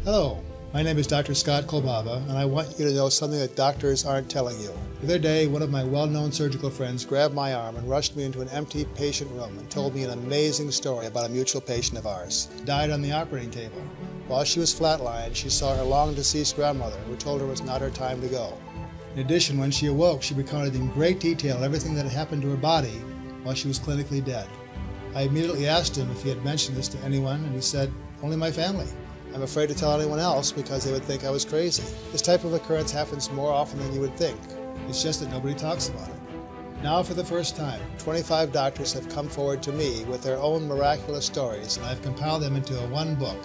Hello, my name is Dr. Scottt Kolbaba, and I want you to know something that doctors aren't telling you. The other day, one of my well-known surgical friends grabbed my arm and rushed me into an empty patient room and told me an amazing story about a mutual patient of ours. Died on the operating table. While she was flatlined, she saw her long-deceased grandmother, who told her it was not her time to go. In addition, when she awoke, she recounted in great detail everything that had happened to her body while she was clinically dead. I immediately asked him if he had mentioned this to anyone, and he said, "Only my family. I'm afraid to tell anyone else because they would think I was crazy." This type of occurrence happens more often than you would think. It's just that nobody talks about it. Now, for the first time, 25 doctors have come forward to me with their own miraculous stories, and I've compiled them into one book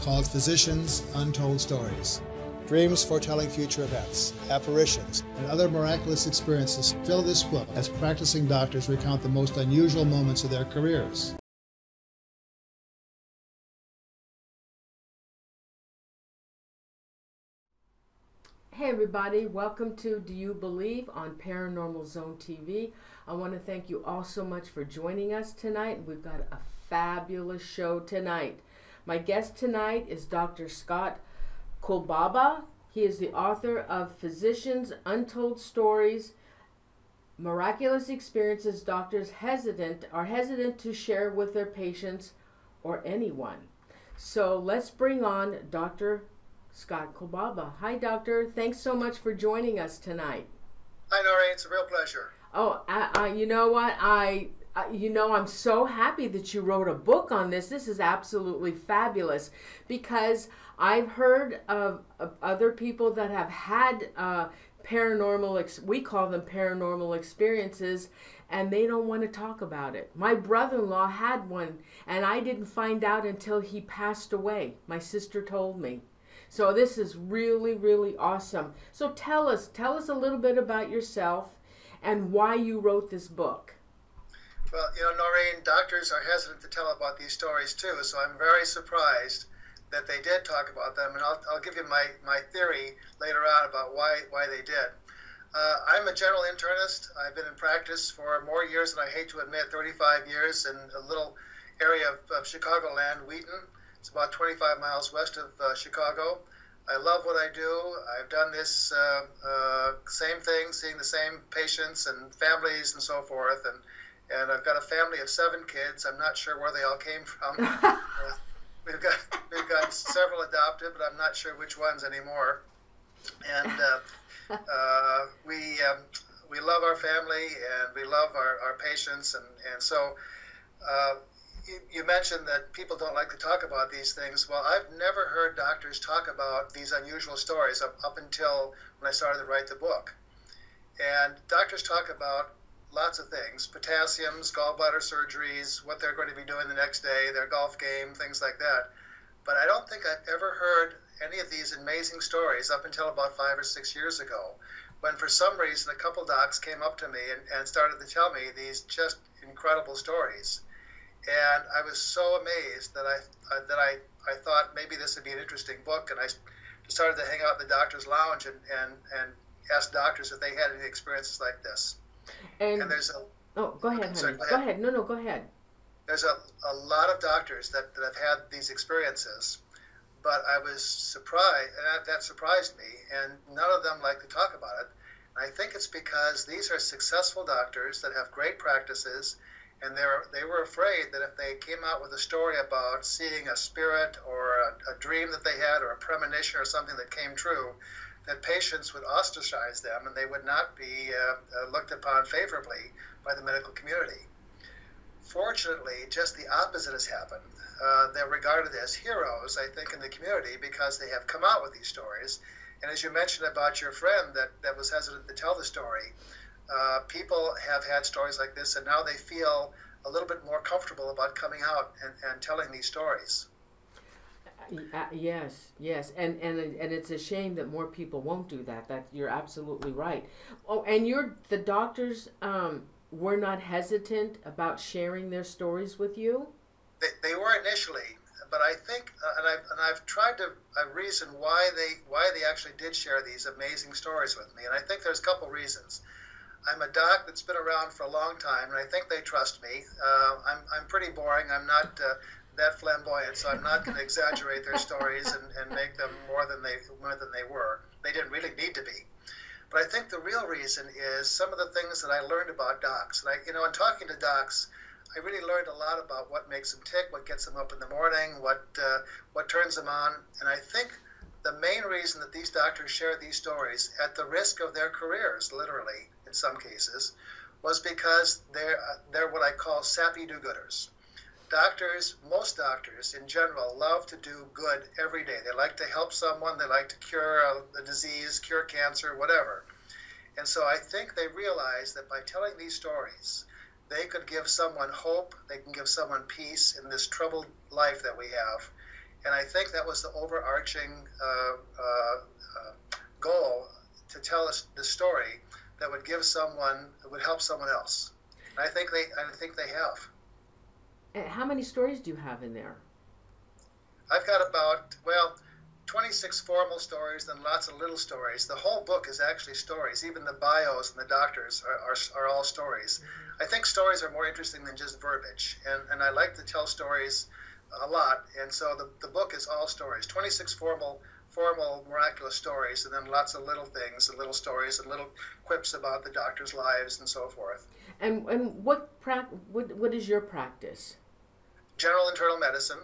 called Physicians' Untold Stories. Dreams foretelling future events, apparitions, and other miraculous experiences fill this book as practicing doctors recount the most unusual moments of their careers. Hey everybody, welcome to Do You Believe on Paranormal Zone TV. I want to thank you all so much for joining us tonight. We've got a fabulous show tonight. My guest tonight is Dr. Scottt Kolbaba. He is the author of Physicians' Untold Stories, Miraculous Experiences Doctors are hesitant to share with their patients or anyone. So let's bring on Dr. Scottt Kolbaba. Hi, doctor. Thanks so much for joining us tonight. Hi, Norene. It's a real pleasure. Oh, you know what? I'm so happy that you wrote a book on this. This is absolutely fabulous because I've heard of other people that have had we call them paranormal experiences, and they don't want to talk about it. My brother-in-law had one, and I didn't find out until he passed away. My sister told me. So this is really, really awesome. So tell us a little bit about yourself and why you wrote this book. Well, Norene, doctors are hesitant to tell about these stories too, so I'm very surprised that they did talk about them, and I'll give you my theory later on about why they did. I'm a general internist. I've been in practice for more years than I hate to admit, 35 years in a little area of Chicagoland, Wheaton. It's about 25 miles west of Chicago. I love what I do. I've done this same thing, seeing the same patients and families and so forth. And I've got a family of 7 kids. I'm not sure where they all came from. We've got several adopted, but I'm not sure which ones anymore. And we love our family and we love our patients. And so you mentioned that people don't like to talk about these things. Well, I've never heard doctors talk about these unusual stories up until when I started to write the book. And doctors talk about lots of things: potassiums, gallbladder surgeries, what they're going to be doing the next day, their golf game, things like that. But I don't think I've ever heard any of these amazing stories up until about 5 or 6 years ago, when for some reason a couple docs came up to me and started to tell me these just incredible stories. And I was so amazed that I thought maybe this would be an interesting book, and I started to hang out in the doctor's lounge and ask doctors if they had any experiences like this. And there's a... Oh, go ahead, honey. Sorry, go ahead. No, go ahead. There's a lot of doctors that have had these experiences, but I was surprised, and that surprised me, and none of them like to talk about it. And I think it's because these are successful doctors that have great practices, and they were afraid that if they came out with a story about seeing a spirit or a dream that they had or a premonition or something that came true, that patients would ostracize them and they would not be looked upon favorably by the medical community. Fortunately, just the opposite has happened. They're regarded as heroes, I think, in the community because they have come out with these stories. And as you mentioned about your friend that was hesitant to tell the story, people have had stories like this, and now they feel a little bit more comfortable about coming out and telling these stories. Yes, and it's a shame that more people won't do that. That you're absolutely right. Oh, and the doctors were not hesitant about sharing their stories with you? They were initially, but I think, and I've tried to reason why they actually did share these amazing stories with me, and I think there's a couple reasons. I'm a doc that's been around for a long time, and I think they trust me. I'm pretty boring. I'm not that flamboyant, so I'm not going to exaggerate their stories and make them more than they were. They didn't really need to be. But I think the real reason is some of the things that I learned about docs. And in talking to docs, I really learned a lot about what makes them tick, what gets them up in the morning, what turns them on. And I think the main reason that these doctors share these stories at the risk of their careers, literally in some cases, was because they're what I call sappy do-gooders. Most doctors in general love to do good every day. They like to help someone. They like to cure a disease, cure cancer, whatever. And so I think they realize that by telling these stories, they could give someone hope. They can give someone peace in this troubled life that we have. And I think that was the overarching goal, to tell us the story that would help someone else. And I think they have. And how many stories do you have in there? I've got about 26 formal stories, then lots of little stories. The whole book is actually stories. Even the bios and the doctors are all stories. I think stories are more interesting than just verbiage, and I like to tell stories a lot, and so the book is all stories. 26 formal miraculous stories, and then lots of little things and little stories and little quips about the doctors' lives and so forth. And what is your practice? General internal medicine.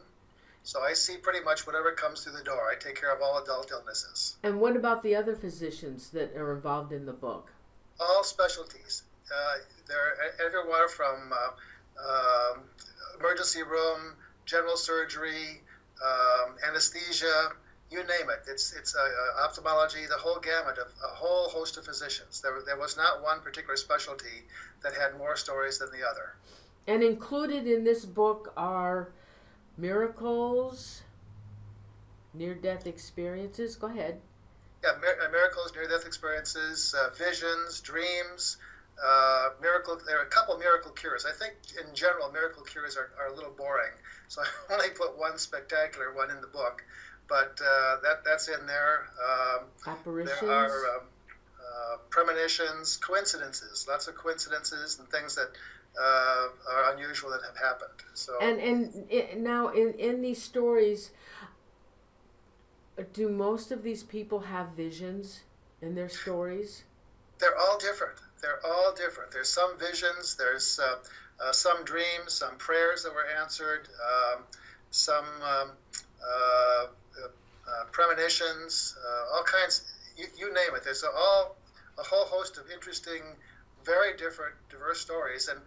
So I see pretty much whatever comes through the door. I take care of all adult illnesses. And what about the other physicians that are involved in the book? All specialties. They're everywhere from emergency room, general surgery, anesthesia, you name it. It's ophthalmology, the whole gamut of a whole host of physicians. There was not one particular specialty that had more stories than the other. And included in this book are miracles, near-death experiences. Go ahead. Yeah, miracles, near-death experiences, visions, dreams, miracle. There are a couple miracle cures. I think in general miracle cures are a little boring, so I only put one spectacular one in the book. But that's in there. Apparitions. There are premonitions, coincidences, lots of coincidences and things that are unusual that have happened. So now in these stories, do most of these people have visions in their stories? They're all different. There's some visions. There's some dreams, some prayers that were answered, some premonitions, all kinds. You name it. There's a whole host of interesting, very diverse stories. And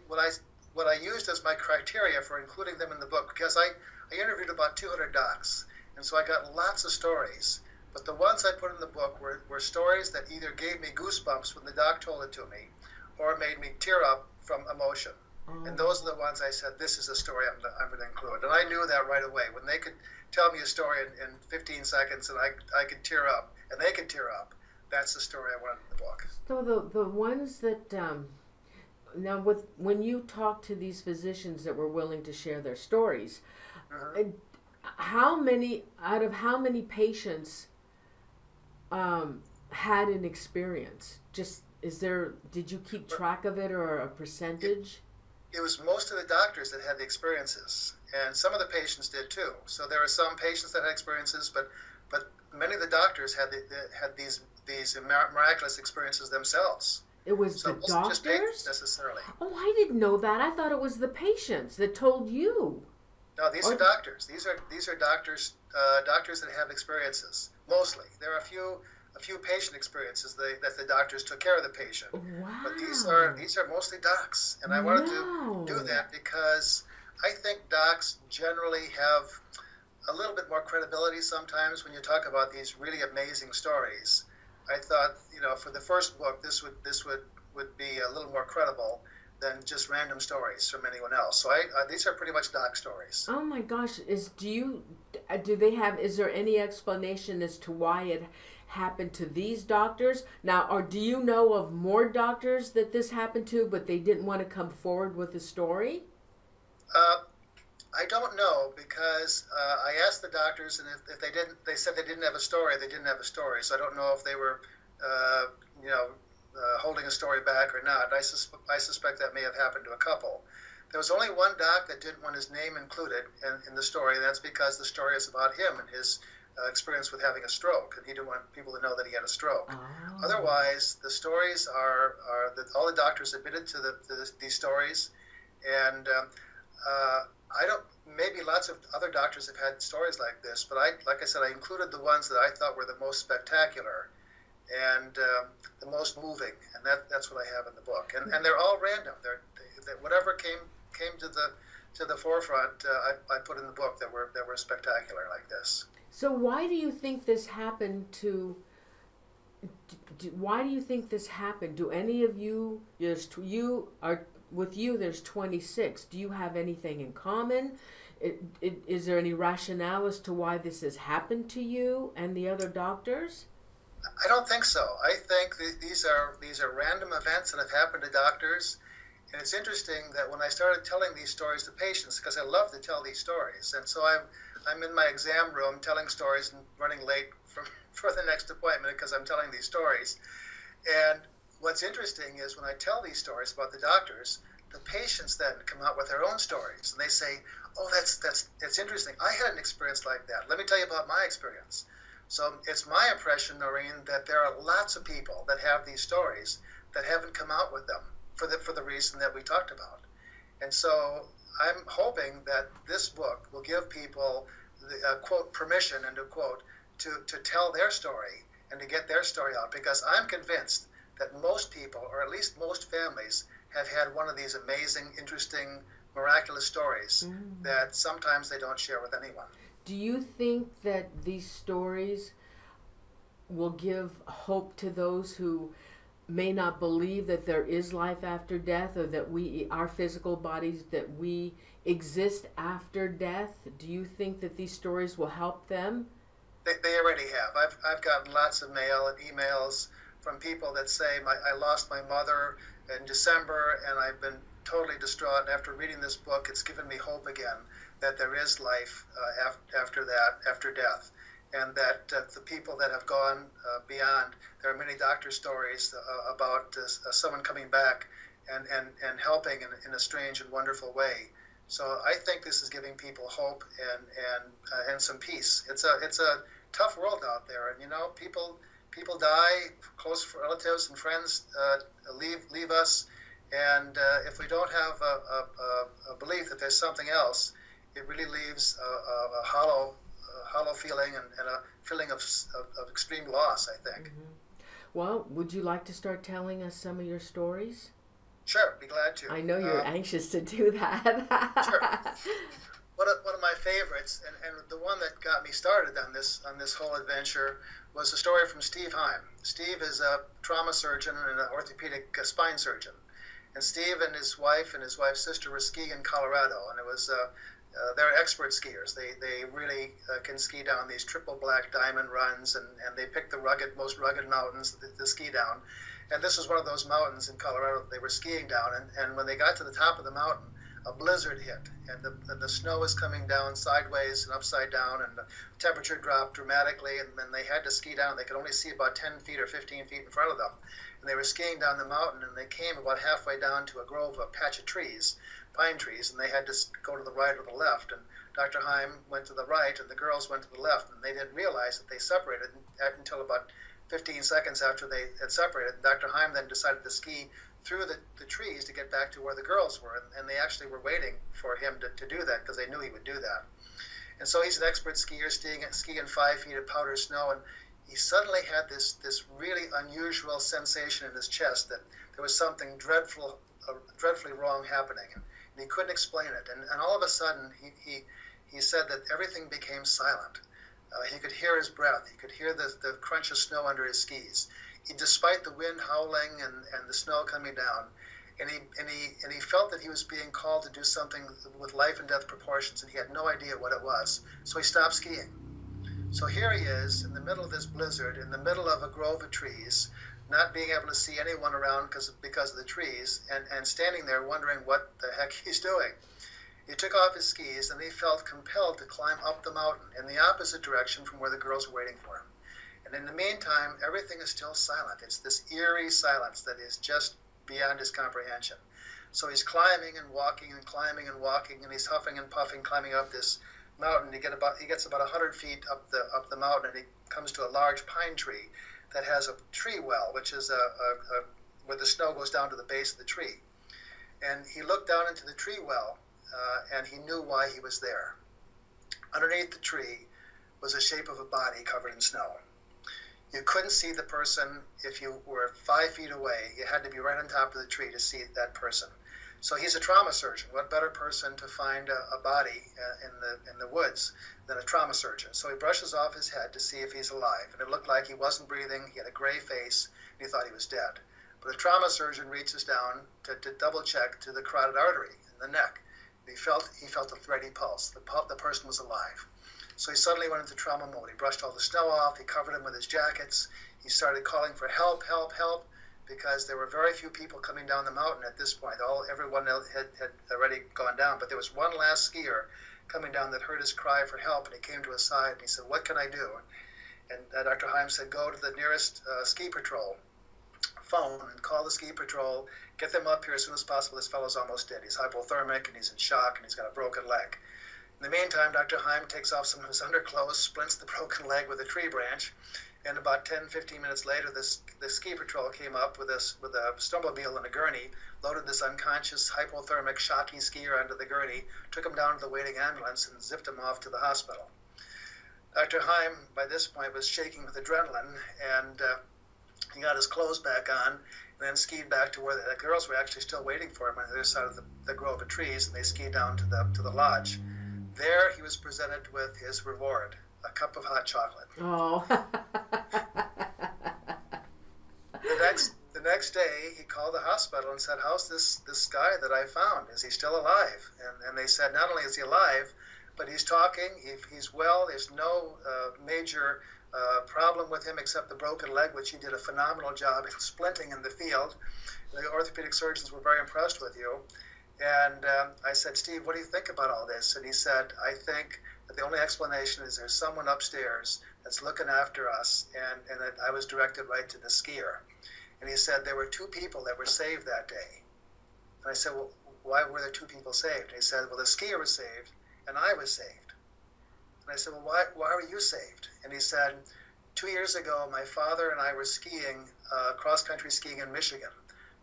what I used as my criteria for including them in the book, because I interviewed about 200 docs, and so I got lots of stories. But the ones I put in the book were stories that either gave me goosebumps when the doc told it to me, or made me tear up from emotion. Oh. And those are the ones I said, this is a story I'm going to include. And I knew that right away. When they could tell me a story in 15 seconds and I could tear up, and they could tear up, that's the story I wanted in the book. So the ones that, now when you talk to these physicians that were willing to share their stories, how many patients had an experience? Did you keep track of it, or a percentage? It was most of the doctors that had the experiences, and some of the patients did too. So there were some patients that had experiences, but many of the doctors had these miraculous experiences themselves. It was so the doctors? Just patients necessarily. Oh, I didn't know that. I thought it was the patients that told you. No, these are doctors. These are doctors that have experiences. Mostly, there are a few patient experiences that the doctors took care of the patient. Wow. But these are mostly docs, and I wanted to do that because I think docs generally have a little bit more credibility sometimes when you talk about these really amazing stories. I thought, for the first book, this would be a little more credible than just random stories from anyone else. So these are pretty much doc stories. Oh my gosh! Is there any explanation as to why it happened to these doctors now, or do you know of more doctors that this happened to, but they didn't want to come forward with a story? I don't know, because I asked the doctors, and if they said they didn't have a story. They didn't have a story. So I don't know if they were, holding a story back or not. I suspect that may have happened to a couple. There was only one doc that didn't want his name included in the story. And that's because the story is about him and his experience with having a stroke, and he didn't want people to know that he had a stroke. Oh. Otherwise, the stories are that all the doctors admitted to these stories, and I don't. Maybe lots of other doctors have had stories like this, but like I said, I included the ones that I thought were the most spectacular and the most moving, and that's what I have in the book. And they're all random. They're whatever came to the forefront, I put in the book that were spectacular like this. So why do you think this happened to? Why do you think this happened? Do any of you? With you, there's 26. Do you have anything in common? Is there any rationale as to why this has happened to you and the other doctors? I don't think so. I think these are random events that have happened to doctors. And it's interesting that when I started telling these stories to patients, because I love to tell these stories, and so I'm in my exam room telling stories and running late for the next appointment because I'm telling these stories. And what's interesting is when I tell these stories about the doctors, the patients then come out with their own stories, and they say, "Oh, that's interesting. I had an experience like that. Let me tell you about my experience." So it's my impression, Norene, that there are lots of people that have these stories that haven't come out with them for the reason that we talked about. And so I'm hoping that this book will give people the quote permission, end of quote, to tell their story and to get their story out, because I'm convinced that most people, or at least most families, have had one of these amazing, interesting, miraculous stories that sometimes they don't share with anyone. Do you think that these stories will give hope to those who may not believe that there is life after death, or that our physical bodies, that we exist after death? Do you think that these stories will help them? They already have. I've gotten lots of mail and emails from people that say, I lost my mother in December and I've been totally distraught, and after reading this book, it's given me hope again that there is life after death, and that the people that have gone beyond, there are many doctor stories about someone coming back and helping in a strange and wonderful way. So I think this is giving people hope and some peace. It's a tough world out there, and people die, close relatives and friends leave us, and if we don't have a belief that there's something else, it really leaves a hollow feeling and a feeling of extreme loss, I think. Mm-hmm. Well, would you like to start telling us some of your stories? Sure, be glad to. I know you're anxious to do that. Sure. One of my favorites, and the one that got me started on this whole adventure, was a story from Steve Heim. Steve is a trauma surgeon and an orthopedic spine surgeon. And Steve and his wife's sister were skiing in Colorado, and it was they're expert skiers. They really can ski down these triple black diamond runs, and they pick the most rugged mountains to ski down. And this was one of those mountains in Colorado that they were skiing down. And when they got to the top of the mountain, a blizzard hit, and the snow was coming down sideways and upside down, and the temperature dropped dramatically, and then they had to ski down. They could only see about 10 feet or 15 feet in front of them. And they were skiing down the mountain, and they came about halfway down to a patch of trees, pine trees, and they had to go to the right or the left. And Dr. Heim went to the right, and the girls went to the left, and they didn't realize that they separated until about 15 seconds after they had separated. And Dr. Heim then decided to ski through the trees to get back to where the girls were, and they actually were waiting for him to do that because they knew he would do that. And so he's an expert skier, skiing 5 feet of powder snow, and he suddenly had this really unusual sensation in his chest that there was something dreadfully wrong happening, and he couldn't explain it. And all of a sudden, he said that everything became silent. He could hear his breath. He could hear the crunch of snow under his skis, despite the wind howling and the snow coming down. And he felt that he was being called to do something with life and death proportions, and he had no idea what it was. So he stopped skiing. So here he is in the middle of this blizzard, in the middle of a grove of trees, not being able to see anyone around because of the trees, and standing there wondering what the heck he's doing. He took off his skis, and he felt compelled to climb up the mountain in the opposite direction from where the girls were waiting for him. And in the meantime, everything is still silent. It's this eerie silence that is just beyond his comprehension. So he's climbing and walking and climbing and walking, and he's huffing and puffing, climbing up this mountain. He gets about 100 feet up the mountain, and he comes to a large pine tree that has a tree well, which is where the snow goes down to the base of the tree. And he looked down into the tree well, and he knew why he was there. Underneath the tree was the shape of a body covered in snow. You couldn't see the person if you were 5 feet away. You had to be right on top of the tree to see that person. So he's a trauma surgeon. What better person to find a body in the woods than a trauma surgeon? So he brushes off his head to see if he's alive. And it looked like he wasn't breathing. He had a gray face, and he thought he was dead. But a trauma surgeon reaches down to double check to the carotid artery in the neck. He felt a thready pulse. The person was alive. So he suddenly went into trauma mode. He brushed all the snow off. He covered him with his jackets. He started calling for help, help, help, because there were very few people coming down the mountain at this point. Everyone had already gone down. But there was one last skier coming down that heard his cry for help, and he came to his side, and he said, "What can I do?" And Dr. Heim said, "Go to the nearest ski patrol. Phone and call the ski patrol. Get them up here as soon as possible. This fellow's almost dead. He's hypothermic, and he's in shock, and he's got a broken leg." In the meantime, Dr. Heim takes off some of his underclothes, splints the broken leg with a tree branch, and about 10-15 minutes later, the ski patrol came up with a snowmobile and a gurney, loaded this unconscious, hypothermic, shocky skier onto the gurney, took him down to the waiting ambulance, and zipped him off to the hospital. Dr. Heim, by this point, was shaking with adrenaline, and he got his clothes back on, and then skied back to where the girls were actually still waiting for him on the other side of the grove of trees, and they skied down to the lodge. There he was presented with his reward, a cup of hot chocolate. Oh. The next day, he called the hospital and said, "How's this guy that I found? Is he still alive?" And they said, not only is he alive, but he's talking, he's well, there's no major problem with him except the broken leg, which he did a phenomenal job in splinting in the field. The orthopedic surgeons were very impressed with you. And I said, "Steve, what do you think about all this?" And he said, "I think that the only explanation is there's someone upstairs that's looking after us," and that I was directed right to the skier. And he said, "There were 2 people that were saved that day." And I said, "Well, why were there 2 people saved?" And he said, "Well, the skier was saved, and I was saved." And I said, "Well, why were you saved?" And he said, 2 years ago, my father and I were skiing, cross-country skiing in Michigan.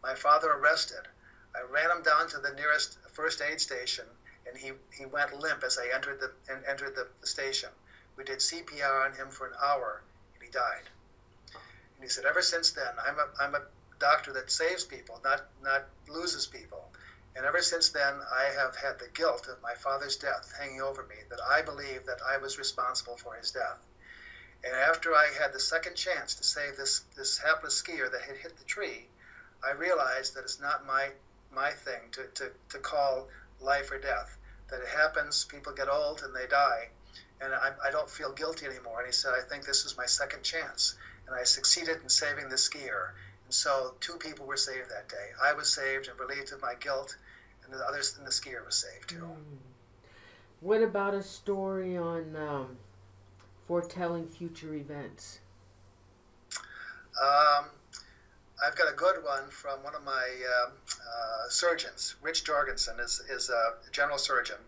My father arrested. I ran him down to the nearest first aid station, and he went limp as I entered the station. We did CPR on him for an hour, and he died. And he said, "Ever since then, I'm a doctor that saves people, not loses people. And ever since then, I have had the guilt of my father's death hanging over me, that I believe that I was responsible for his death. And after I had the second chance to save this hapless skier that had hit the tree, I realized that it's not my thing to call life or death, that it happens, people get old and they die, and I don't feel guilty anymore." And he said, "I think this is my second chance, and I succeeded in saving the skier." And so 2 people were saved that day. I was saved and relieved of my guilt, and the others, and the skier was saved too. What about a story on foretelling future events? I've got a good one from one of my surgeons. Rich Jorgensen is a general surgeon.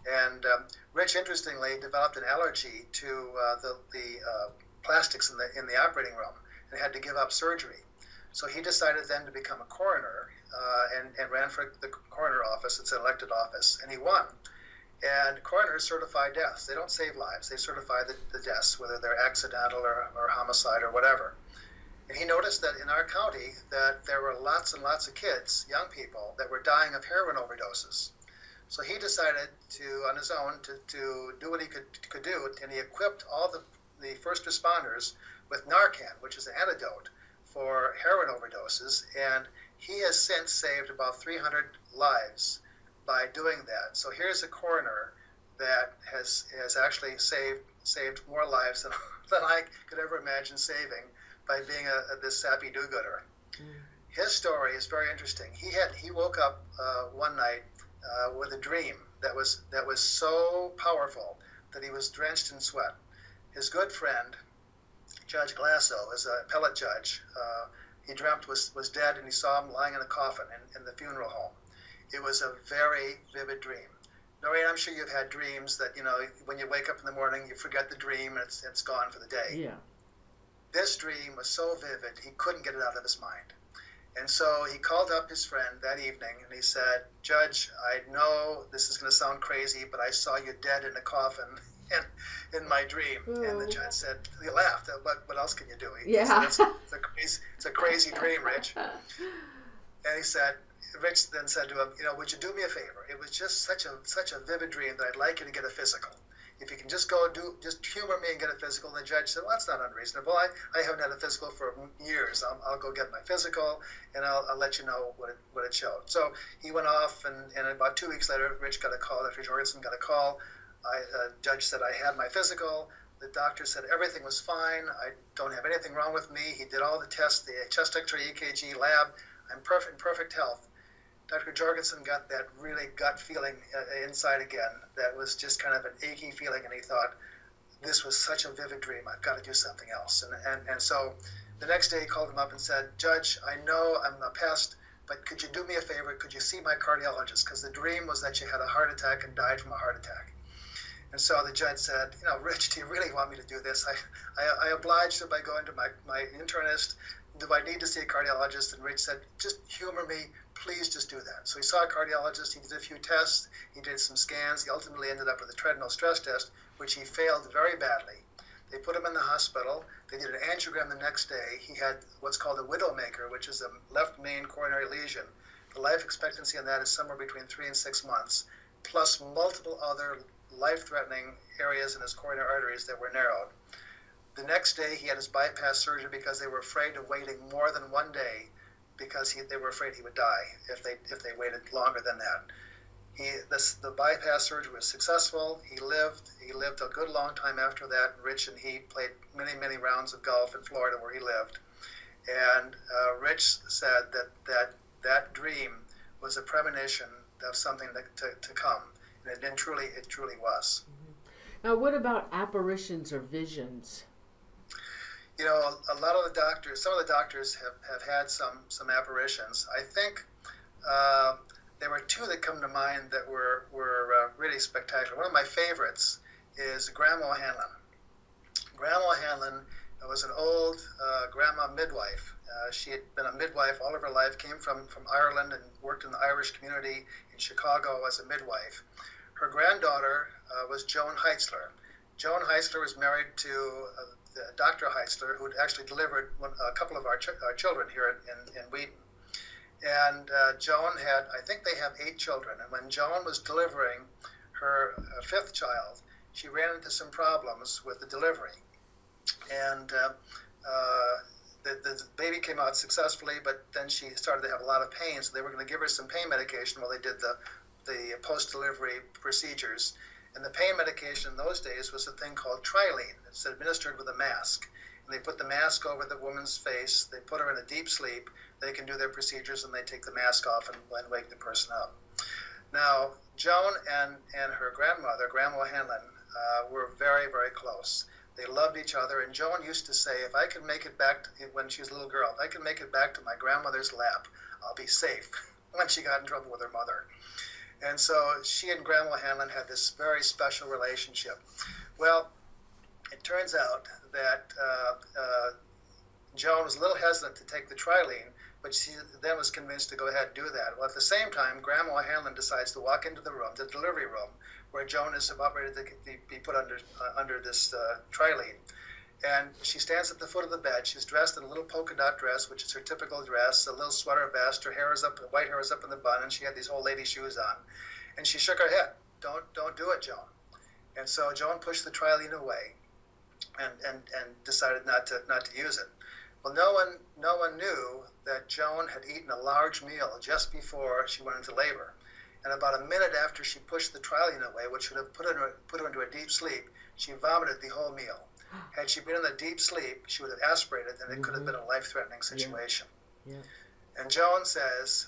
And Rich, interestingly, developed an allergy to the plastics in the operating room and had to give up surgery. So he decided then to become a coroner and ran for the coroner office. It's an elected office, and he won. And coroners certify deaths. They don't save lives. They certify the deaths, whether they're accidental or homicide or whatever. And he noticed that in our county that there were lots and lots of kids, young people, that were dying of heroin overdoses. So he decided on his own, to do what he could do, and he equipped all the first responders with Narcan, which is an antidote for heroin overdoses, and he has since saved about 300 lives by doing that. So here's a coroner that has actually saved more lives than I could ever imagine saving by being this sappy do-gooder. His story is very interesting. He woke up one night with a dream that was so powerful that he was drenched in sweat. His good friend, Judge Glasso, is a appellate judge. He dreamt was dead, and he saw him lying in a coffin in the funeral home. It was a very vivid dream. Norene, I'm sure you've had dreams that, when you wake up in the morning, you forget the dream and it's gone for the day. Yeah. This dream was so vivid, he couldn't get it out of his mind. And so he called up his friend that evening and he said, Judge, I know this is going to sound crazy, but I saw you dead in a coffin in my dream. And the judge said, he laughed. What else can you do? He said, it's a crazy dream, Rich. And he said, Rich then said to him, would you do me a favor? It was just such a vivid dream that I'd like you to get a physical. If you can just just humor me and get a physical. And the judge said, well, that's not unreasonable. I haven't had a physical for years. I'll go get my physical, and I'll let you know what it showed. So he went off, and about 2 weeks later, Rich got a call. Dr. Jorgensen got a call. Judge said I had my physical. The doctor said everything was fine. I don't have anything wrong with me. He did all the tests, the chest X-ray, EKG, lab. I'm in perfect health. Dr. Jorgensen got that really gut feeling inside again. That was just kind of an achy feeling, and he thought, this was such a vivid dream. I've got to do something else. And so the next day he called him up and said, Judge, I know I'm past, but could you do me a favor? Could you see my cardiologist? Because the dream was that you had a heart attack and died from a heart attack. And so the judge said, Rich, do you really want me to do this? I obliged him by going to my internist. Do I need to see a cardiologist? And Rich said, just humor me. Please just do that. So he saw a cardiologist. He did a few tests. He did some scans. He ultimately ended up with a treadmill stress test, which he failed very badly. They put him in the hospital. They did an angiogram the next day. He had what's called a widowmaker, which is a left main coronary lesion. The life expectancy on that is somewhere between 3 and 6 months, plus multiple other life-threatening areas in his coronary arteries that were narrowed. The next day, he had his bypass surgery because they were afraid of waiting more than 1 day, because they were afraid he would die if they waited longer than that. The bypass surgery was successful. He lived a good long time after that. Rich and he played many rounds of golf in Florida where he lived. And Rich said that dream was a premonition of something to come. And it truly was. Now, what about apparitions or visions? A lot of the doctors, some of the doctors have had some apparitions. I think there were two that come to mind that were really spectacular. One of my favorites is Grandma Hanlon. Grandma Hanlon was an old grandma midwife. She had been a midwife all of her life, came from Ireland and worked in the Irish community in Chicago as a midwife. Her granddaughter was Joan Heitzler. Joan Heitzler was married to Dr. Heitzler, who had actually delivered a couple of our children here in Wheaton. And Joan had, I think they have 8 children. And when Joan was delivering her 5th child, she ran into some problems with the delivery. And the baby came out successfully, but then she started to have a lot of pain, so they were going to give her some pain medication while they did the post-delivery procedures. And the pain medication in those days was a thing called Trilene. It's administered with a mask. And they put the mask over the woman's face. They put her in a deep sleep. They can do their procedures, and they take the mask off and wake the person up. Now, Joan and her grandmother, Grandma Hanlon, were very close. They loved each other. And Joan used to say, if I could make it back, when she was a little girl, if I could make it back to my grandmother's lap, I'll be safe, when she got in trouble with her mother. And so she and Grandma Hanlon had this very special relationship. Well, it turns out that Joan was a little hesitant to take the Trilene, but she then was convinced to go ahead and do that. Well, at the same time, Grandma Hanlon decides to walk into the room, the delivery room, where Joan is about ready to be put under this Trilene. And she stands at the foot of the bed. She's dressed in a little polka dot dress, which is her typical dress, a little sweater vest. Her hair is up, white hair is up in the bun, and she had these old lady shoes on. And she shook her head. Don't do it, Joan. And so Joan pushed the Trilene away, and decided not to use it. Well, no one knew that Joan had eaten a large meal just before she went into labor. And about a minute after she pushed the Trilene away, which would have put her into a deep sleep, she vomited the whole meal. Had she been in a deep sleep, she would have aspirated, and it could have been a life-threatening situation. Yeah. And Joan says,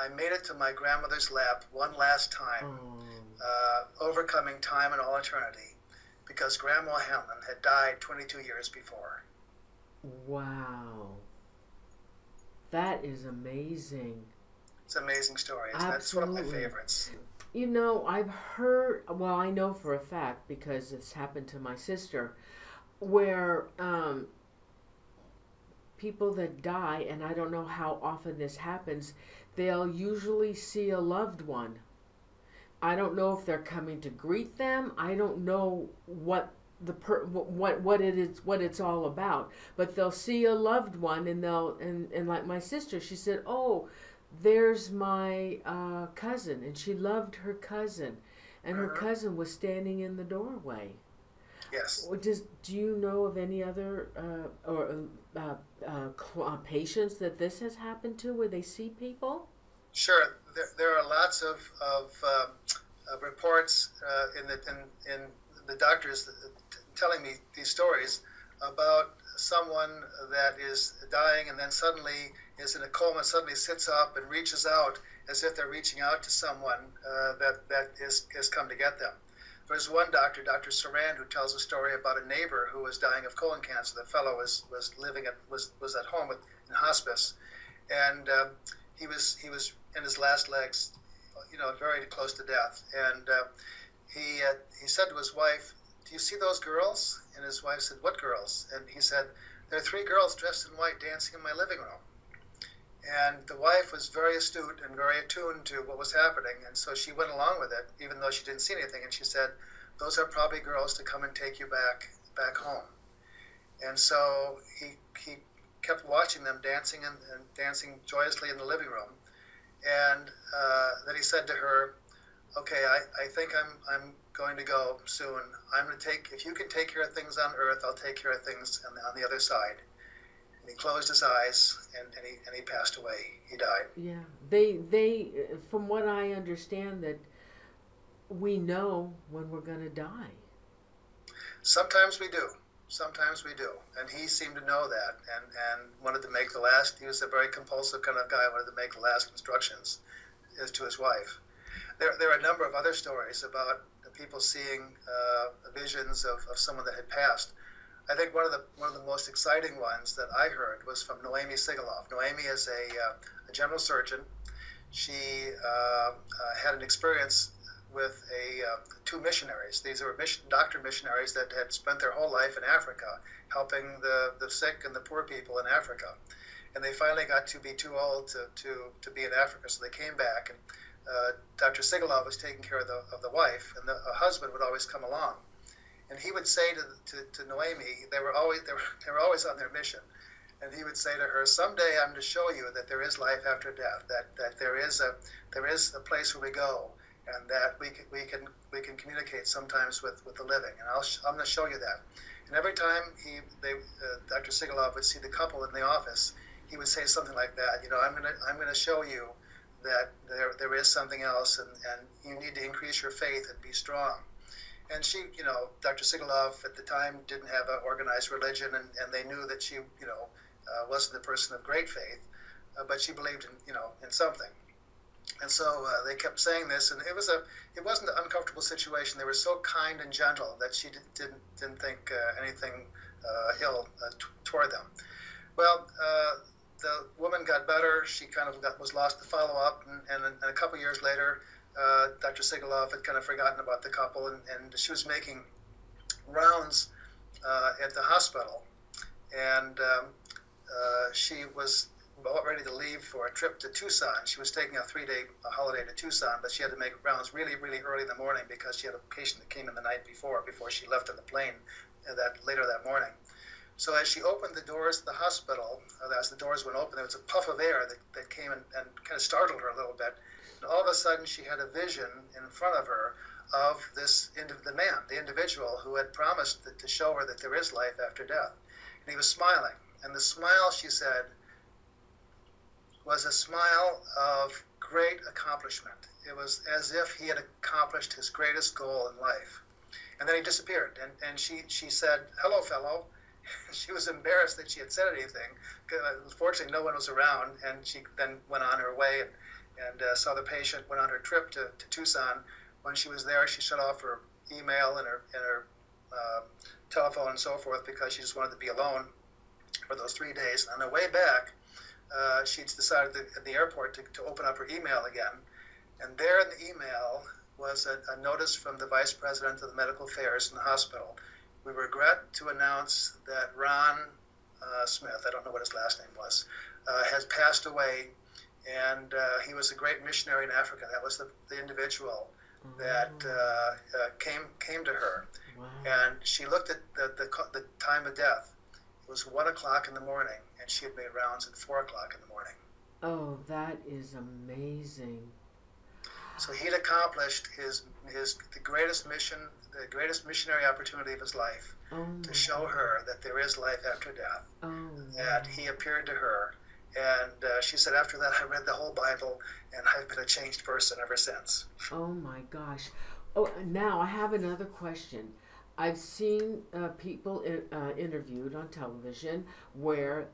I made it to my grandmother's lap one last time, overcoming time and all eternity, because Grandma Hanlon had died 22 years before. Wow. That is amazing. It's an amazing story. It's one of my Absolutely. favorites. You know, I've heard, well, I know for a fact because it's happened to my sister, where people that die, and I don't know how often this happens, they'll usually see a loved one. I don't know if they're coming to greet them. I don't know what it's all about. But they'll see a loved one, and and like my sister, she said, "Oh, there's my cousin," and she loved her cousin, and her cousin was standing in the doorway. Yes. Do you know of any other patients that this has happened to, where they see people? Sure. There are lots of reports in the doctors telling me these stories about someone that is dying and then suddenly is in a coma, suddenly sits up and reaches out as if they're reaching out to someone that has come to get them. There's one doctor, Dr. Norene, who tells a story about a neighbor who was dying of colon cancer. The fellow was at home in hospice, and he was in his last legs, very close to death. And he said to his wife, "Do you see those girls?" And his wife said, "What girls?" And he said, "There are 3 girls dressed in white dancing in my living room." And the wife was very astute and very attuned to what was happening, and so she went along with it, even though she didn't see anything. And she said, "Those are probably girls to come and take you back home." And so he kept watching them dancing and dancing joyously in the living room. And then he said to her, "Okay, I think I'm going to go soon. If you can take care of things on earth, I'll take care of things on the other side." And he closed his eyes and he passed away. He died. Yeah, they from what I understand, that we know when we're going to die. Sometimes we do. Sometimes we do. And he seemed to know that and wanted to make the last. He was a very compulsive kind of guy. Wanted to make the last instructions to his wife. There are a number of other stories about people seeing visions of someone that had passed. I think one of the most exciting ones that I heard was from Noemi Sigalov. Noemi is a general surgeon. She had an experience with 2 missionaries. These are doctor missionaries that had spent their whole life in Africa, helping the sick and the poor people in Africa. And they finally got to be too old to be in Africa, so they came back. And Dr. Sigalov was taking care of the wife, and the husband would always come along. And he would say to Noemi, they were always on their mission, and he would say to her, "Someday I'm to show you that there is life after death, that there is a place where we go, and that we can communicate sometimes with the living, and I'm going to show you that." And every time Dr. Sigalov would see the couple in the office, he would say something like that. I'm going to show you that there is something else, and you need to increase your faith and be strong. And she, Dr. Sigalov at the time didn't have an organized religion, and they knew that she, wasn't a person of great faith, but she believed in something. And so they kept saying this, and it wasn't an uncomfortable situation. They were so kind and gentle that she didn't think anything ill toward them. Well, the woman got better. She kind of was lost to follow up, and a couple years later, Dr. Sigalov had kind of forgotten about the couple, and she was making rounds at the hospital, and she was about ready to leave for a trip to Tucson. She was taking a 3-day holiday to Tucson, but she had to make rounds really, really early in the morning because she had a patient that came in the night before she left on the plane later that morning. So as she opened the doors of the hospital, as the doors went open, there was a puff of air that came and kind of startled her a little bit. And all of a sudden, she had a vision in front of her of the individual who had promised to show her that there is life after death. And he was smiling. And the smile, she said, was a smile of great accomplishment. It was as if he had accomplished his greatest goal in life. And then he disappeared. And she said, "Hello, fellow." She was embarrassed that she had said anything. Fortunately, no one was around, and she then went on her way and saw the patient, went on her trip to Tucson. When she was there, she shut off her email and her telephone and so forth because she just wanted to be alone for those 3 days. On the way back, she'd decided at the airport to open up her email again. And there in the email was a notice from the vice president of the medical affairs in the hospital. We regret to announce that Ron Smith, I don't know what his last name was, has passed away. And he was a great missionary in Africa. That was the individual that came to her. Wow. And she looked at the time of death. It was 1 o'clock in the morning, and she had made rounds at 4 o'clock in the morning. Oh, that is amazing. So he'd accomplished the greatest mission, the greatest missionary opportunity of his life, to show her that there is life after death. Oh, that he appeared to her. And she said, after that, I read the whole Bible, and I've been a changed person ever since. oh my gosh. Oh, now I have another question. I've seen people interviewed on television where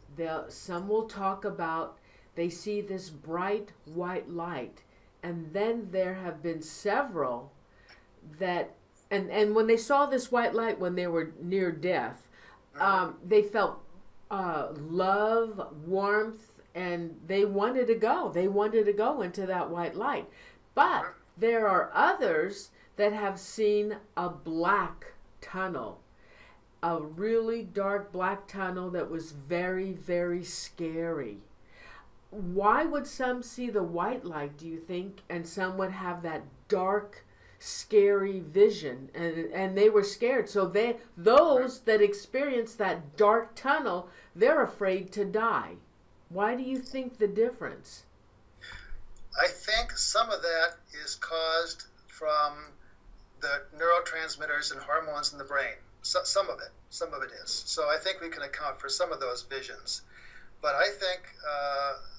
some will talk about they see this bright white light, and then there have been several that, and when they saw this white light when they were near death, they felt love, warmth, and they wanted to go. They wanted to go into that white light. But there are others that have seen a black tunnel, a really dark black tunnel that was very, very scary. Why would some see the white light, do you think, and some would have that dark, scary vision, and they were scared? So those that experience that dark tunnel, they're afraid to die. Why do you think the difference? I think some of that is caused from the neurotransmitters and hormones in the brain. Some of it is. So I think we can account for some of those visions. But I think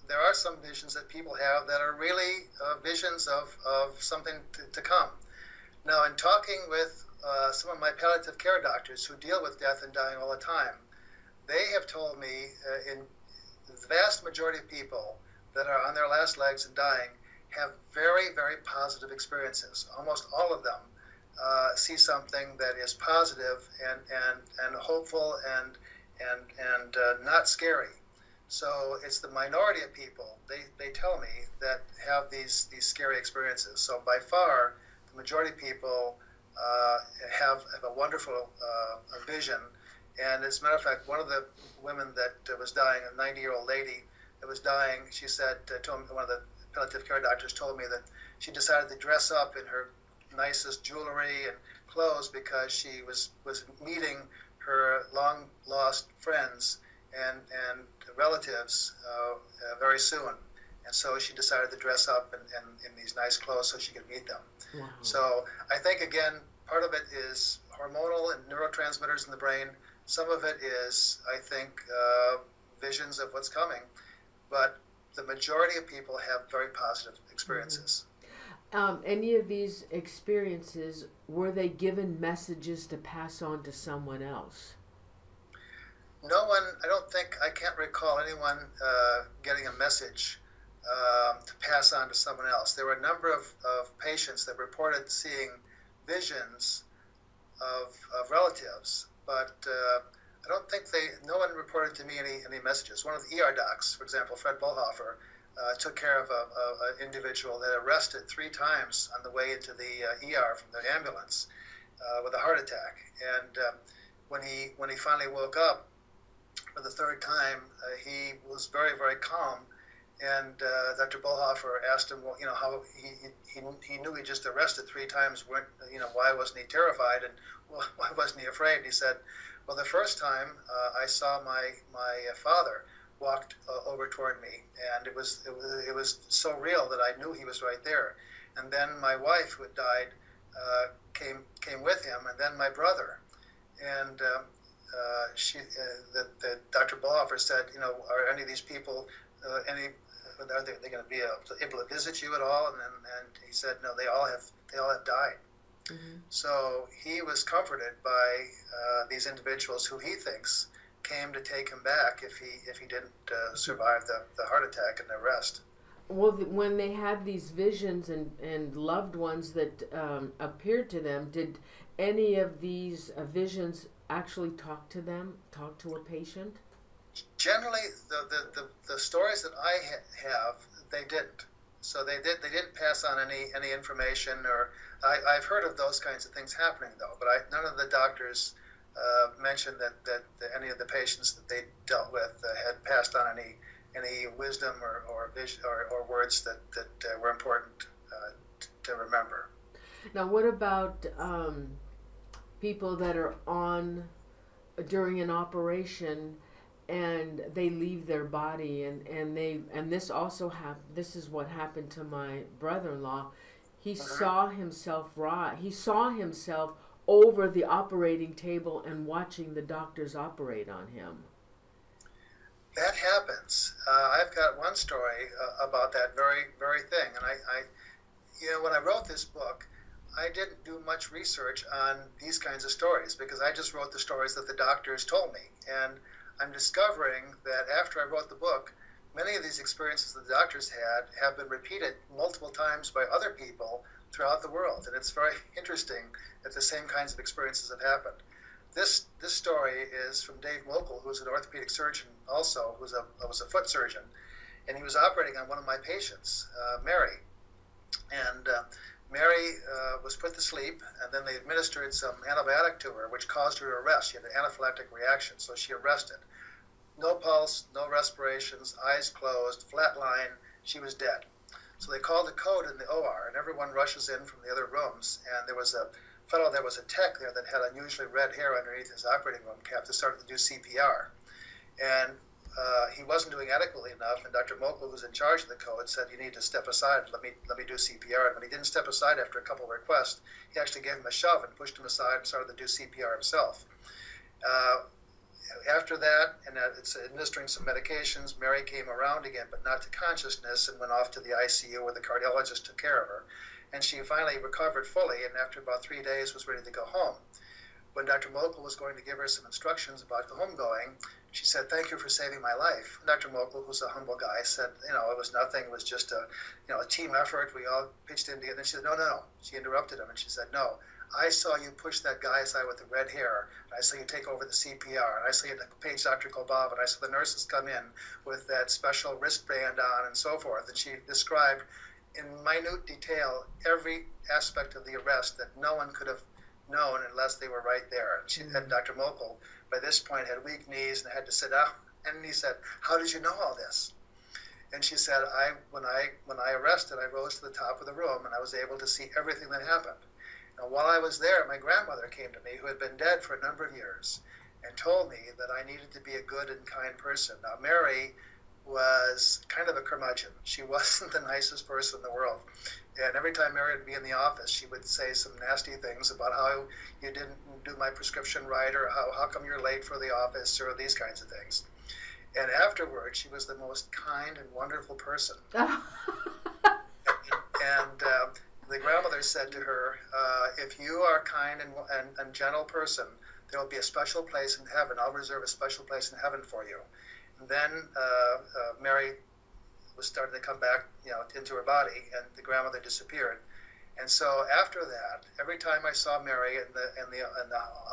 there are some visions that people have that are really visions of something to come. Now, in talking with some of my palliative care doctors who deal with death and dying all the time, they have told me in the vast majority of people that are on their last legs and dying have very, very positive experiences. Almost all of them see something that is positive and hopeful and not scary. So it's the minority of people, they tell me, that have these scary experiences. So by far, the majority of people have a wonderful vision. And as a matter of fact, one of the women that was dying, a 90-year-old lady that was dying, she said, one of the palliative care doctors told me that she decided to dress up in her nicest jewelry and clothes because she was meeting her long-lost friends and relatives very soon. And so she decided to dress up in these nice clothes so she could meet them. Wow. So I think, again, part of it is hormonal and neurotransmitters in the brain. Some of it is, I think, visions of what's coming. But the majority of people have very positive experiences. Any of these experiences, were they given messages to pass on to someone else? No one, I can't recall anyone getting a message to pass on to someone else. There were a number of patients that reported seeing visions of relatives, but I don't think no one reported to me any messages. One of the ER docs, for example, Fred Bollhofer, took care of an individual that arrested 3 times on the way into the ER from the ambulance with a heart attack. And when he finally woke up for the 3rd time, he was very, very calm. And Dr. Bollhofer asked him, well, how he knew he just arrested 3 times. Why wasn't he terrified, and why wasn't he afraid? And he said, well, the first time I saw my father walked over toward me, and it was so real that I knew he was right there. And then my wife, who had died, came with him, and then my brother. And Dr. Bollhofer said, are any of these people are they going to be able to visit you at all? And he said, no, they all have died. Mm-hmm. So he was comforted by these individuals who he thinks came to take him back if he didn't survive the heart attack and the arrest. Well, when they had these visions and loved ones that appeared to them, did any of these visions actually talk to a patient? Generally, the stories that I have, they didn't. So they didn't pass on any information, or I've heard of those kinds of things happening though. But none of the doctors mentioned that any of the patients that they dealt with had passed on any wisdom or vision or words that were important to remember. Now, what about people that are on during an operation and they leave their body, and this also this is what happened to my brother-in-law. He saw himself he saw himself over the operating table and watching the doctors operate on him. That happens. I've got one story about that very thing, and I when I wrote this book, I didn't do much research on these kinds of stories because I just wrote the stories that the doctors told me. And I'm discovering that after I wrote the book, many of these experiences that the doctors had have been repeated multiple times by other people throughout the world. And it's very interesting that the same kinds of experiences have happened. This story is from Dave Mokel, who's an orthopedic surgeon also, who was a foot surgeon. And he was operating on one of my patients, Mary. And Mary was put to sleep, and then they administered some antibiotic to her, which caused her to arrest. She had an anaphylactic reaction, so she arrested. No pulse, no respirations, eyes closed, flat line. She was dead. So they called the code in the OR, and everyone rushes in from the other rooms. And there was a fellow that was a tech there that had unusually red hair underneath his operating room cap that started to do CPR. And he wasn't doing adequately enough, and Dr. Mokel, who's in charge of the code, said, "You need to step aside. Let me do CPR." And when he didn't step aside after a couple of requests, he actually gave him a shove and pushed him aside and started to do CPR himself. After that, and it's administering some medications, Mary came around again, but not to consciousness, and went off to the ICU where the cardiologist took care of her. And she finally recovered fully, and after about 3 days was ready to go home. When Dr. Mokel was going to give her some instructions about the homegoing, she said, "Thank you for saving my life." Dr. Mokel, who's a humble guy, said, "It was nothing. It was just a team effort. We all pitched in together." And she said, No. She interrupted him, and she said, "No, I saw you push that guy aside with the red hair. I saw you take over the CPR. And I saw you page Dr. Kolbaba. And I saw the nurses come in with that special wristband on and so forth." And she described in minute detail every aspect of the arrest that no one could have known unless they were right there. And she and Dr. Mokel, by this point, had weak knees and had to sit down. And he said, "How did you know all this?" And she said, when I arrested, I rose to the top of the room and I was able to see everything that happened. And while I was there, my grandmother came to me, who had been dead for a number of years, and told me that I needed to be a good and kind person. Now, Mary was kind of a curmudgeon. She wasn't the nicest person in the world. And every time Mary would be in the office, she would say some nasty things about how you didn't do my prescription right, or how come you're late for the office, or these kinds of things. And afterwards, she was the most kind and wonderful person. And the grandmother said to her, "If you are a kind and gentle person, there will be a special place in heaven. I'll reserve a special place in heaven for you." And then Mary was starting to come back, into her body, and the grandmother disappeared. And so after that, every time I saw Mary in the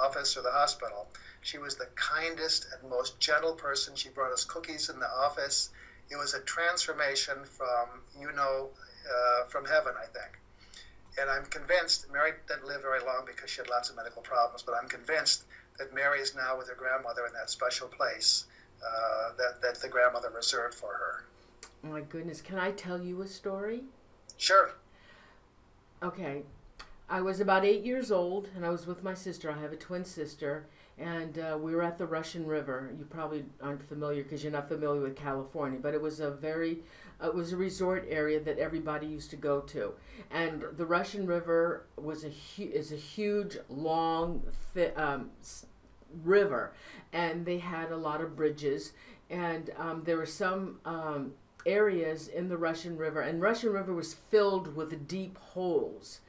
office or the hospital, she was the kindest and most gentle person. She brought us cookies in the office. It was a transformation from heaven, I think. And I'm convinced, Mary didn't live very long because she had lots of medical problems, but I'm convinced that Mary is now with her grandmother in that special place that the grandmother reserved for her. Oh my goodness, can I tell you a story? Sure. Okay. I was about 8 years old, and I was with my sister. I have a twin sister, and we were at the Russian River. You probably aren't familiar because you're not familiar with California, but it was a resort area that everybody used to go to. And the Russian River is a huge, long river, and they had a lot of bridges, and there were some areas in the Russian River, and Russian River was filled with deep holes.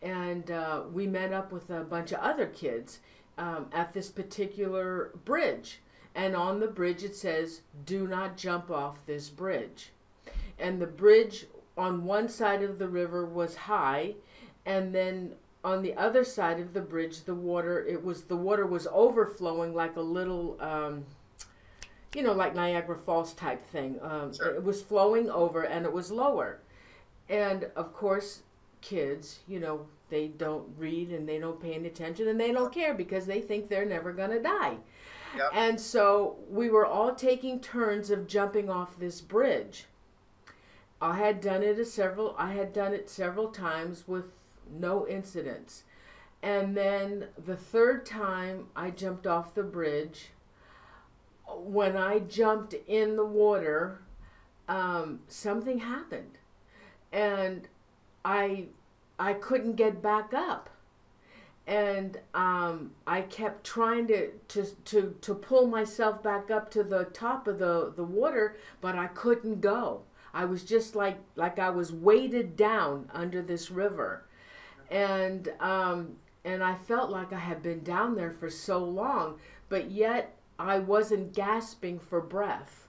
And we met up with a bunch of other kids at this particular bridge. And on the bridge it says, "Do not jump off this bridge." And the bridge on one side of the river was high, and then on the other side of the bridge, the water was overflowing like a little, like Niagara Falls type thing. Sure. It was flowing over and it was lower. And of course, kids, they don't read and they don't pay any attention and they don't care because they think they're never going to die. Yep. And so we were all taking turns of jumping off this bridge. I had done it several times with no incidents. And then the third time I jumped off the bridge, when I jumped in the water, something happened. And I couldn't get back up. And I kept trying to pull myself back up to the top of the water, but I couldn't go. I was just like I was weighted down under this river. And I felt like I had been down there for so long, but yet I wasn't gasping for breath.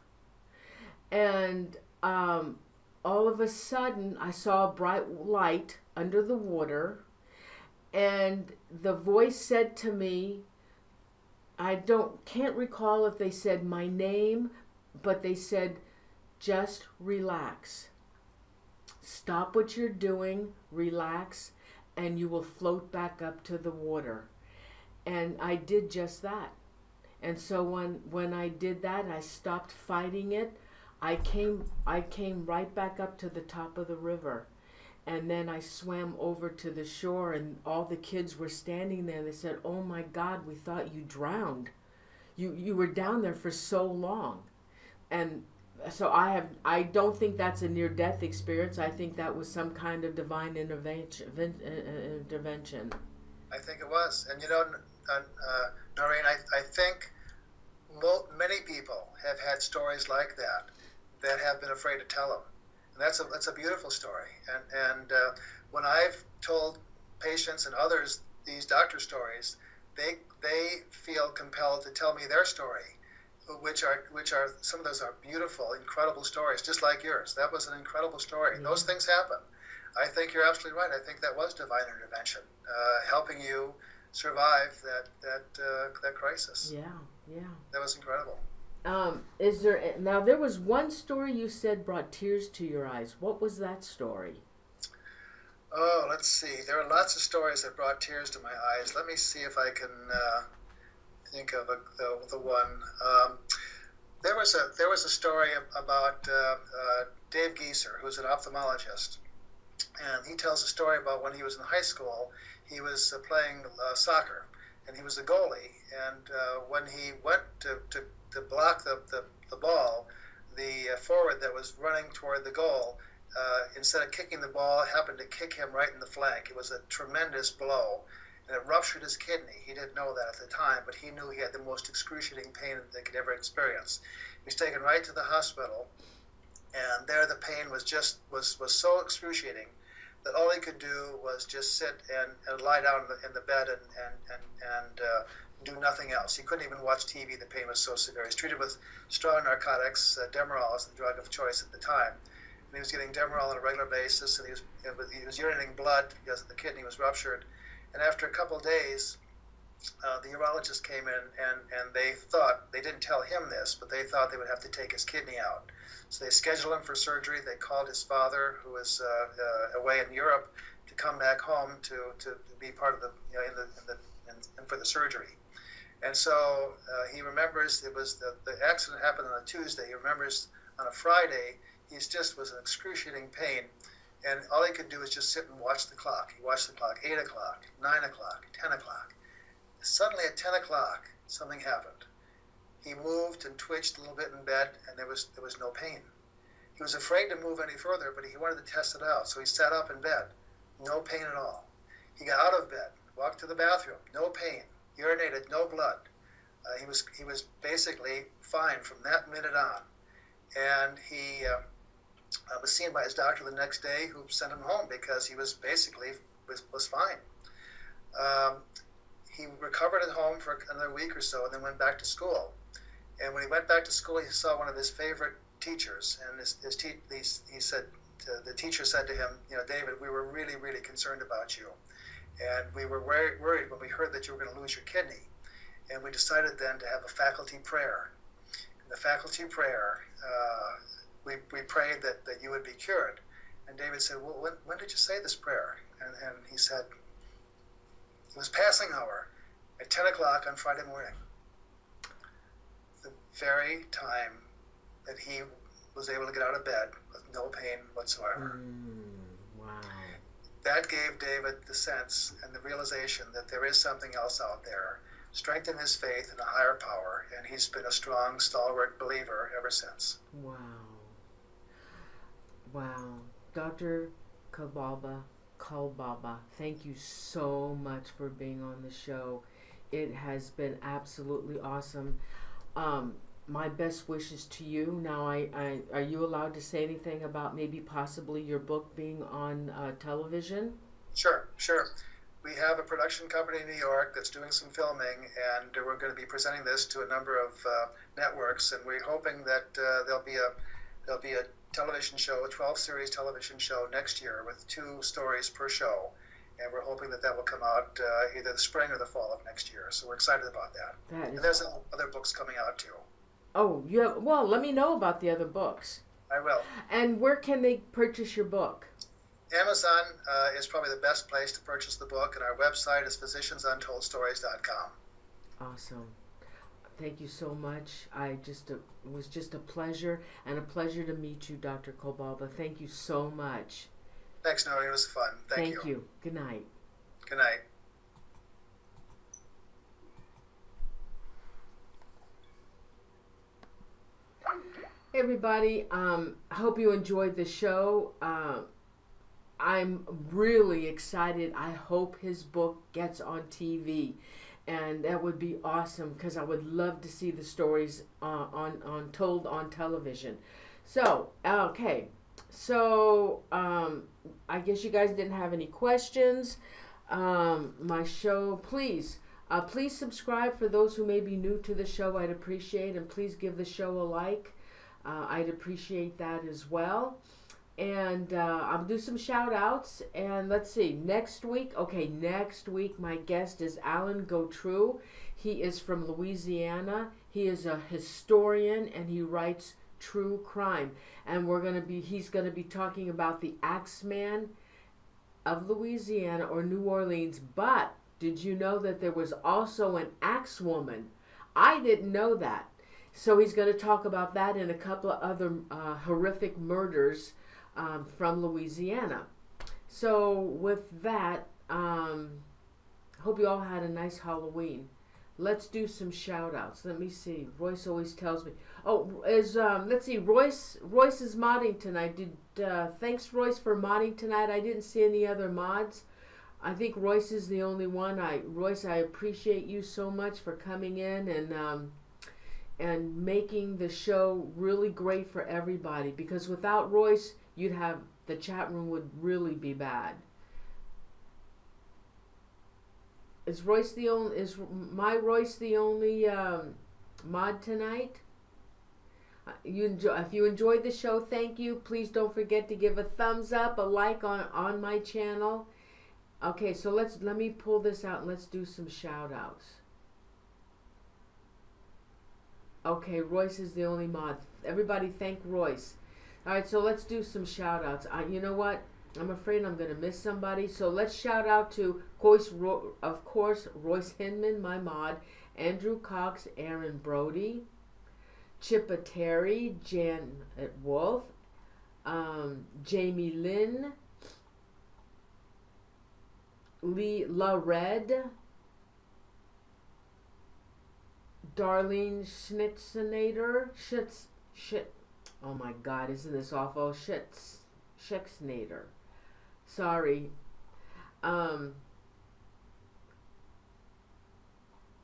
And all of a sudden, I saw a bright light under the water, and the voice said to me, can't recall if they said my name, but they said, just relax. Stop what you're doing, relax, and you will float back up to the water. And I did just that. And so when I did that, I stopped fighting it. I came right back up to the top of the river. And then I swam over to the shore, and all the kids were standing there. And they said, "Oh my God, we thought you drowned. You were down there for so long." And so I don't think that's a near-death experience. I think that was some kind of divine intervention. I think it was. And Norene, I think many people have had stories like that have been afraid to tell them. And that's a beautiful story. And when I've told patients and others these doctor stories, they feel compelled to tell me their story, which are some of those are beautiful, incredible stories, just like yours. That was an incredible story. Mm-hmm. Those things happen. I think you're absolutely right. I think that was divine intervention, helping you survive that crisis. Yeah. That was incredible. There was one story you said brought tears to your eyes. What was that story? Oh, let's see. There are lots of stories that brought tears to my eyes. Let me see if I can think of the one. There was a story about Dave Gieser, who's an ophthalmologist, and he tells a story about when he was in high school. He was playing soccer, and he was a goalie. And when he went to block the ball, the forward that was running toward the goal, instead of kicking the ball, happened to kick him right in the flank. It was a tremendous blow, and it ruptured his kidney. He didn't know that at the time, but he knew he had the most excruciating pain that they could ever experience. He was taken right to the hospital, and there the pain was so excruciating that all he could do was just sit and lie down in the bed and do nothing else. He couldn't even watch TV. The pain was so severe. He was treated with strong narcotics. Demerol was the drug of choice at the time. And he was getting Demerol on a regular basis, and he was urinating blood because the kidney was ruptured. And after a couple of days, the urologist came in, and they didn't tell him this, but they thought they would have to take his kidney out. So they scheduled him for surgery. They called his father, who was away in Europe, to come back home to be part of for the surgery. And so he remembers the accident happened on a Tuesday. He remembers on a Friday, he just was in excruciating pain. And all he could do was just sit and watch the clock. He watched the clock, 8 o'clock, 9 o'clock, 10 o'clock. Suddenly at 10 o'clock, something happened. He moved and twitched a little bit in bed, and there was no pain. He was afraid to move any further, but he wanted to test it out. So he sat up in bed, no pain at all. He got out of bed, walked to the bathroom, no pain, urinated, no blood. He was basically fine from that minute on. And he was seen by his doctor the next day, who sent him home because he was basically was fine. He recovered at home for another week or so, and then went back to school. And when he went back to school, he saw one of his favorite teachers, and the teacher said to him, "David, we were really, really concerned about you, and we were worried when we heard that you were going to lose your kidney, and we decided then to have a faculty prayer. the faculty prayer, we prayed that you would be cured. And David said, well, when did you say this prayer? And he said, it was passing hour at 10 o'clock on Friday morning. The very time that he was able to get out of bed with no pain whatsoever. Wow. That gave David the sense and the realization that there is something else out there, strengthened his faith in a higher power, and he's been a strong, stalwart believer ever since. Wow. Wow. Dr. Kolbaba, thank you so much for being on the show. It has been absolutely awesome. My best wishes to you. Now, are you allowed to say anything about maybe possibly your book being on television? Sure. We have a production company in New York that's doing some filming, and we're going to be presenting this to a number of networks, and we're hoping that there'll be a television show, a 12-series television show next year with 2 stories per show, and we're hoping that will come out either the spring or the fall of next year. So we're excited about that. And there's other books coming out too. Oh, yeah. Well, let me know about the other books. I will. And where can they purchase your book? Amazon is probably the best place to purchase the book, and our website is physiciansuntoldstories.com. Awesome. Thank you so much. It was just a pleasure, and a pleasure to meet you, Dr. Kolbaba. Thank you so much. Thanks, Norene. It was fun. Thank you. Thank you. Good night. Good night. Hey everybody, I hope you enjoyed the show. I'm really excited. I hope his book gets on TV, and that would be awesome because I would love to see the stories told on television. So, okay. So, I guess you guys didn't have any questions. My show, please subscribe for those who may be new to the show. I'd appreciate, and please give the show a like. I'd appreciate that as well. And I'll do some shout outs. And let's see, next week my guest is Alan Gautreaux. He is from Louisiana. He is a historian and he writes true crime. And he's gonna be talking about the Axeman of Louisiana or New Orleans. But did you know that there was also an axe woman? I didn't know that. So he's going to talk about that and a couple of other horrific murders from Louisiana. So with that, hope you all had a nice Halloween. Let's do some shout outs. Let me see. Royce always tells me. Oh, let's see. Royce is modding tonight. Thanks Royce for modding tonight. I didn't see any other mods. I think Royce is the only one. Royce, I appreciate you so much for coming in and making the show really great for everybody, because without Royce, the chat room would really be bad. Is my Royce the only mod tonight? If you enjoyed the show, thank you. Please don't forget to give a thumbs up, a like on my channel. Okay, so let me pull this out and let's do some shout outs. Okay, Royce is the only mod. Everybody thank Royce. All right, so let's do some shout outs. You know what? I'm afraid I'm going to miss somebody. So let's shout out to, of course, Royce Hinman, my mod, Andrew Cox, Aaron Brody, Chippa Terry, Janet Wolf, Jamie Lynn, La Red, Darlene Schnitznader, oh my God, isn't this awful? Schnitznader. Sorry.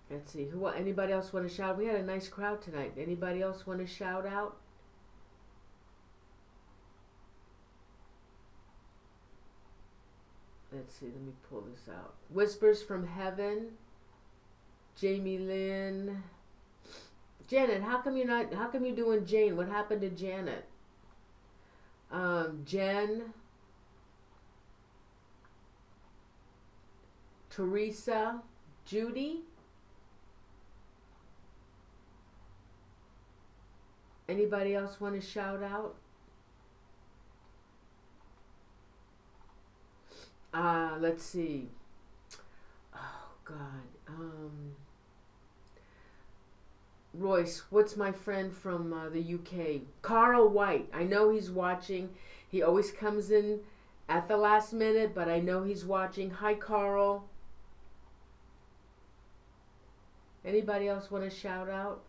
Let's see. Anybody else want to shout? We had a nice crowd tonight. Anybody else want to shout out? Let's see. Let me pull this out. Whispers from Heaven. Jamie Lynn. Janet, how come you doing Jane? What happened to Janet? Jen. Teresa. Judy. Anybody else want to shout out? Let's see. Oh, God. Royce, what's my friend from the UK? Carl White. I know he's watching. He always comes in at the last minute, but I know he's watching. Hi, Carl. Anybody else want to shout out?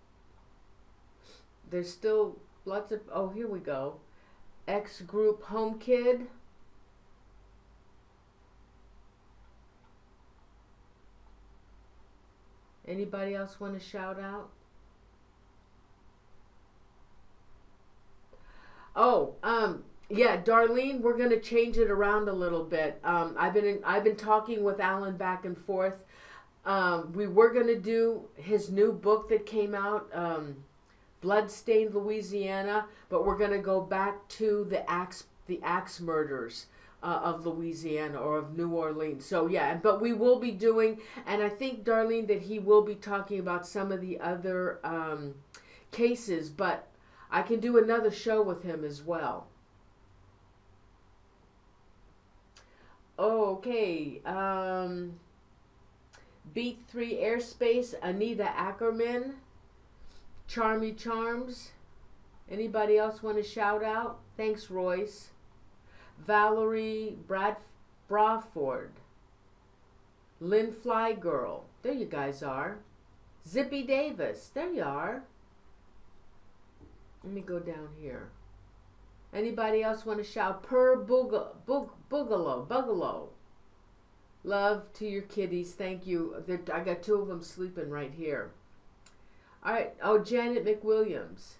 There's still lots of... Oh, here we go. X Group Home Kid. Anybody else want to shout out? Oh, yeah, Darlene, we're gonna change it around a little bit. I've been talking with Alan back and forth. We were gonna do his new book that came out, Bloodstained Louisiana, but we're gonna go back to the axe murders of Louisiana or of New Orleans. So yeah, but we will be doing, and I think, Darlene, that he will be talking about some of the other cases, but I can do another show with him as well. Okay. Beat 3 Airspace, Anita Ackerman, Charmy Charms. Anybody else want to shout out? Thanks, Royce. Valerie Brawford. Lynn Fly Girl. There you guys are. Zippy Davis. There you are. Let me go down here. Anybody else want to shout? Bugalo. Love to your kitties. Thank you. I got 2 of them sleeping right here. All right. Oh, Janet McWilliams.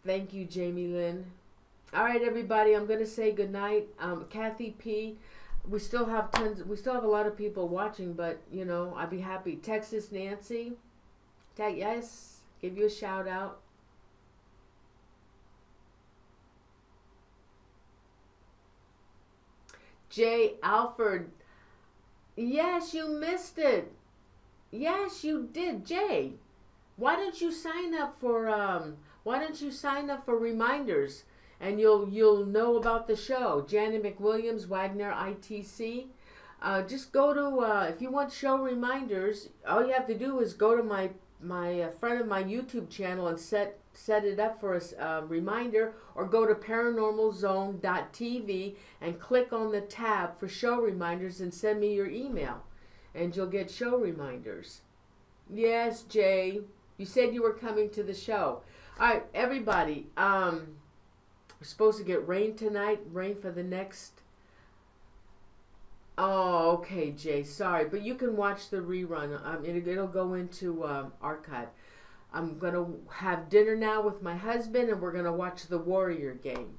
Thank you, Jamie Lynn. All right, everybody. I'm going to say goodnight. Kathy P. We still have a lot of people watching, but, you know, I'd be happy. Texas Nancy. Yes. Give you a shout out. Jay Alford. Yes, you missed it. Yes, you did, Jay. Why don't you sign up for reminders, and you'll know about the show. Janet McWilliams, Wagner ITC. Just go to if you want show reminders, all you have to do is go to my front of my YouTube channel and set it up for a reminder, or go to paranormalzone.tv and click on the tab for show reminders and send me your email, and you'll get show reminders. Yes, Jay, you said you were coming to the show. All right, everybody, we're supposed to get rain tonight, rain for the next... Oh, okay, Jay, sorry, but you can watch the rerun. It'll go into archive. I'm going to have dinner now with my husband, and we're going to watch the Warrior game.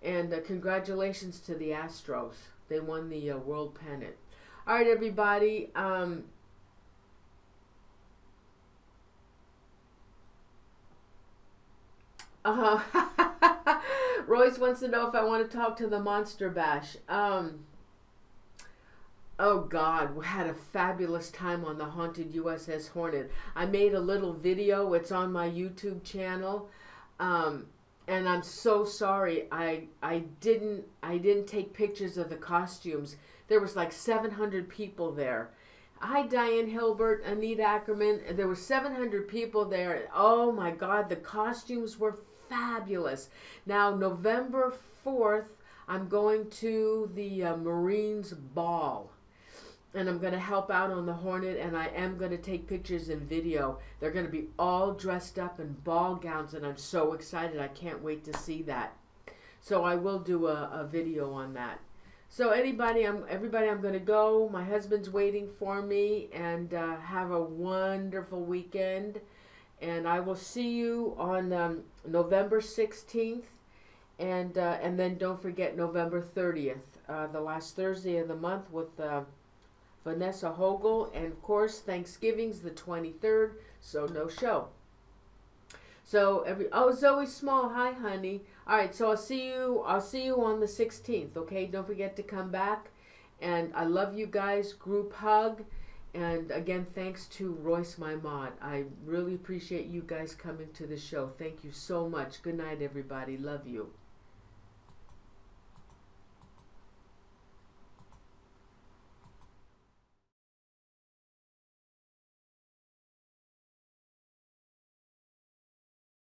And congratulations to the Astros. They won the World Pennant. All right, everybody. Royce wants to know if I want to talk to the Monster Bash. Oh God, we had a fabulous time on the haunted USS Hornet. I made a little video. It's on my YouTube channel. And I'm so sorry I didn't take pictures of the costumes. There was like 700 people there. Hi, Diane Hilbert, Anita Ackerman. There were 700 people there. Oh my God, the costumes were fabulous. Now, November 4th, I'm going to the Marines Ball. And I'm going to help out on the Hornet, and I am going to take pictures and video. They're going to be all dressed up in ball gowns, and I'm so excited. I can't wait to see that. So I will do a video on that. So everybody, I'm going to go. My husband's waiting for me, and have a wonderful weekend. And I will see you on November 16th, and then don't forget November 30th, the last Thursday of the month, with Vanessa Hogel, and of course Thanksgiving's the 23rd, so no show. So Zoe Small, hi honey. All right, so I'll see you on the 16th. Okay, don't forget to come back, and I love you guys. Group hug, And again, thanks to Royce, my mod. I really appreciate you guys coming to the show. Thank you so much. Good night, everybody. Love you.